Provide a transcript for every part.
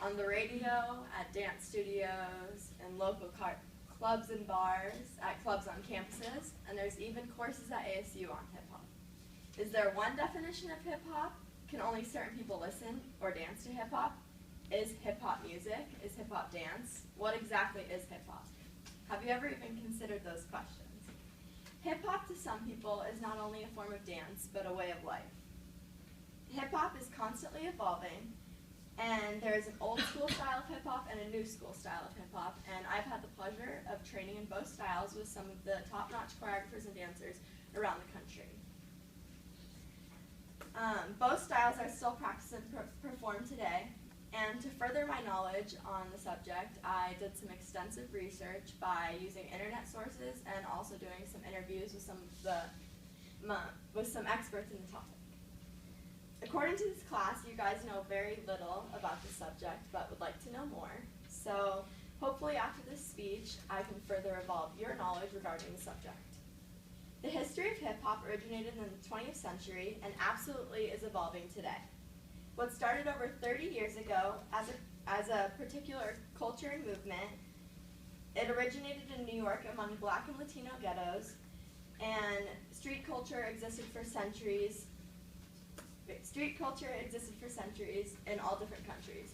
on the radio, at dance studios, in local clubs and bars, at clubs on campuses, and there's even courses at ASU on hip-hop. Is there one definition of hip-hop? Can only certain people listen or dance to hip-hop? Is hip-hop music? Is hip-hop dance? What exactly is hip-hop? Have you ever even considered those questions? Hip-hop to some people is not only a form of dance, but a way of life. Hip-hop is constantly evolving, and there's an old school style of hip-hop and a new school style of hip-hop, and I've had the pleasure of training in both styles with some of the top-notch choreographers and dancers around the country. Both styles are still practiced and performed today, and to further my knowledge on the subject, I did some extensive research by using internet sources and also doing some interviews with some experts in the topic. According to this class, you guys know very little about the subject, but would like to know more. So hopefully after this speech, I can further evolve your knowledge regarding the subject. The history of hip-hop originated in the 20th century and absolutely is evolving today. What started over 30 years ago as a particular culture and movement, it originated in New York among Black and Latino ghettos, and street culture existed for centuries. Street culture existed for centuries in all different countries.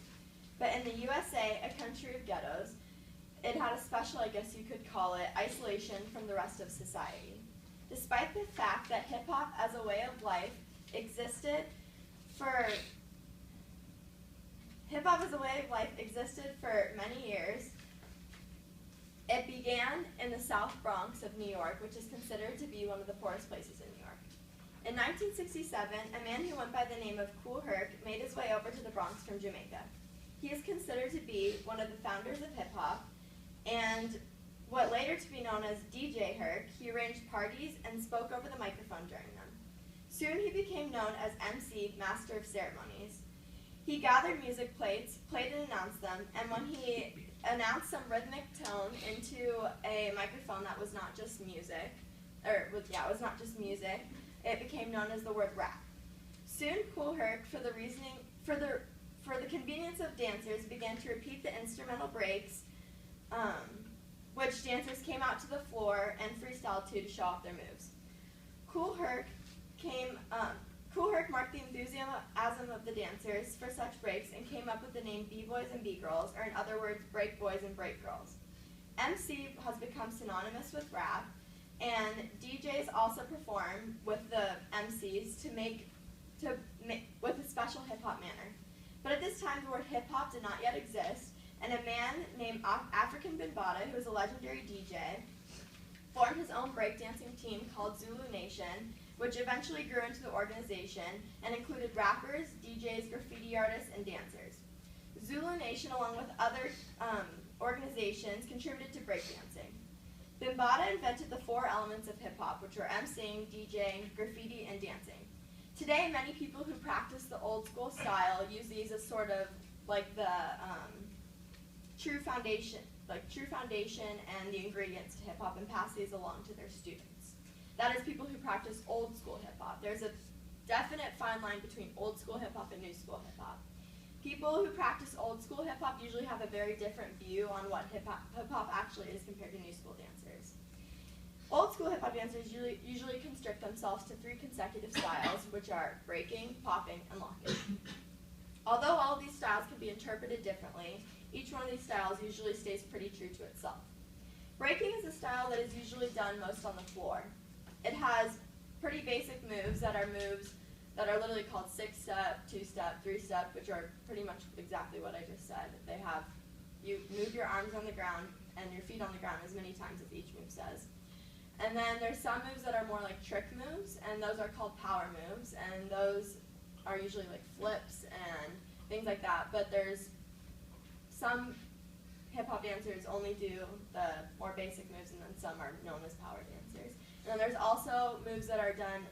But in the USA, a country of ghettos, it had a special, I guess you could call it, isolation from the rest of society. Despite the fact that hip-hop as a way of life existed for many years, it began in the South Bronx of New York, which is considered to be one of the poorest places in New York. In 1967, a man who went by the name of Kool Herc made his way over to the Bronx from Jamaica. He is considered to be one of the founders of hip-hop, and what later to be known as DJ Herc, he arranged parties and spoke over the microphone during them. Soon he became known as MC, Master of Ceremonies. He gathered music plates, played and announced them, and when he announced some rhythmic tone into a microphone that was not just music, it became known as the word rap. Soon Kool Herc, for the convenience of dancers, began to repeat the instrumental breaks, which dancers came out to the floor and freestyled to show off their moves. Kool Herc marked the enthusiasm of the dancers for such breaks and came up with the name B-boys and B-girls, or in other words, break boys and break girls. MC has become synonymous with rap, and DJs also perform with the MCs with a special hip-hop manner. But at this time, the word hip-hop did not yet exist, and a man named African Bambaataa, who was a legendary DJ, formed his own breakdancing team called Zulu Nation, which eventually grew into the organization and included rappers, DJs, graffiti artists, and dancers. Zulu Nation, along with other organizations, contributed to breakdancing. Bambaataa invented the 4 elements of hip-hop, which were emceeing, DJing, graffiti, and dancing. Today, many people who practice the old school style use these as sort of like the true foundation and the ingredients to hip-hop, and pass these along to their students. That is people who practice old school hip-hop. There's a definite fine line between old school hip-hop and new school hip-hop. People who practice old school hip-hop usually have a very different view on what hip-hop actually is compared to new school dancers. Old school hip-hop dancers usually constrict themselves to 3 consecutive styles, which are breaking, popping, and locking. Although all of these styles can be interpreted differently, each one of these styles usually stays pretty true to itself. Breaking is a style that is usually done most on the floor. It has pretty basic moves that are literally called 6-step, 2-step, 3-step, which are pretty much exactly what I just said. They have you move your arms on the ground and your feet on the ground as many times as each move says. And then there's some moves that are more like trick moves, and those are called power moves, and those are usually like flips and things like that. But there's some hip-hop dancers only do the more basic moves, and then some are known as power dancers. And then there's also moves that are done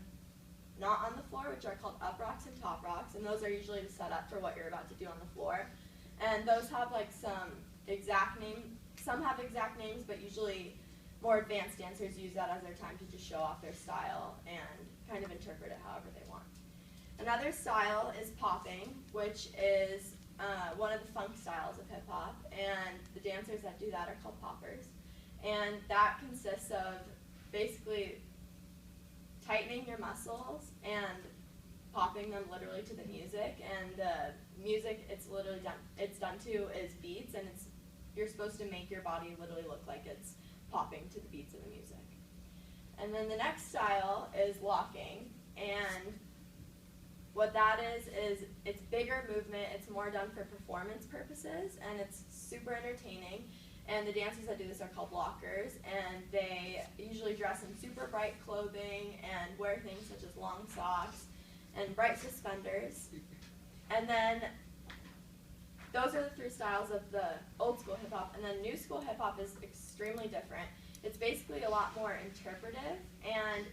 not on the floor, which are called up rocks and top rocks, and those are usually the setup for what you're about to do on the floor. And those have like some exact names, but usually more advanced dancers use that as their time to just show off their style and kind of interpret it however they want. Another style is popping, which is one of the funk styles of hip hop, and the dancers that do that are called poppers. And that consists of basically tightening your muscles and popping them literally to the music. And the music it's done to is beats, and you're supposed to make your body literally look like it's popping to the beats of the music. And then the next style is locking, and what that is it's bigger movement, it's more done for performance purposes, and it's super entertaining. And the dancers that do this are called lockers, and they usually dress in super bright clothing and wear things such as long socks and bright suspenders. And then those are the three styles of the old school hip hop, and then new school hip hop is extremely different. It's basically a lot more interpretive, and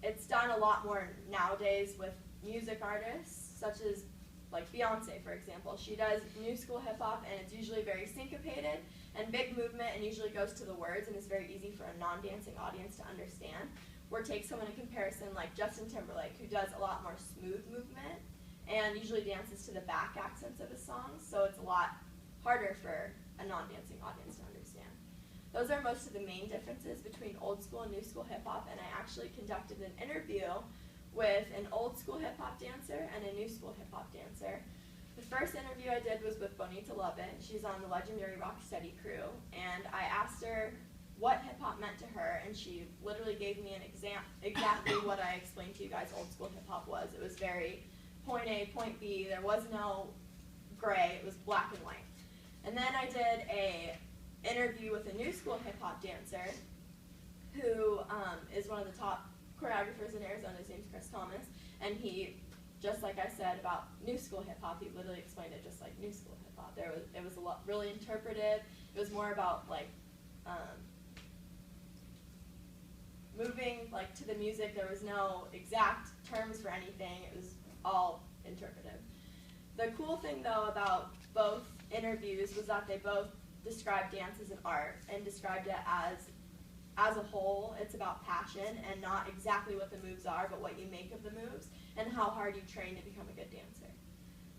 it's done a lot more nowadays with music artists, such as like Beyonce, for example. She does new school hip hop, and it's usually very syncopated and big movement, and usually goes to the words, and is very easy for a non-dancing audience to understand. Or take someone in comparison like Justin Timberlake, who does a lot more smooth movement and usually dances to the back accents of his songs, so it's a lot harder for a non-dancing audience to understand. Those are most of the main differences between old school and new school hip hop, and I actually conducted an interview with an old school hip hop dancer and a new school hip hop dancer. The first interview I did was with Bonita Lovett. She's on the legendary Rocksteady crew, and I asked her what hip hop meant to her, and she literally gave me an exactly what I explained to you guys old school hip hop was. It was very point A, point B. There was no gray. It was black and white. And then I did a interview with a new school hip hop dancer who is one of the top choreographers in Arizona. His name's Chris Thomas, and he, just like I said about new school hip hop, he literally explained it just like new school hip hop. It was a lot really interpretive. It was more about like moving like to the music. There was no exact terms for anything. It was all interpretive. The cool thing though about both interviews was that they both described dance as an art and described it as a whole. It's about passion and not exactly what the moves are, but what you make of the moves and how hard you train to become a good dancer.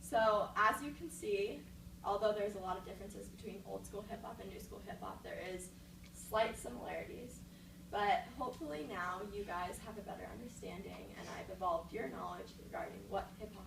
So as you can see, although there's a lot of differences between old school hip hop and new school hip hop, there is slight similarities. But hopefully now you guys have a better understanding, and I've evolved your knowledge regarding what hip hop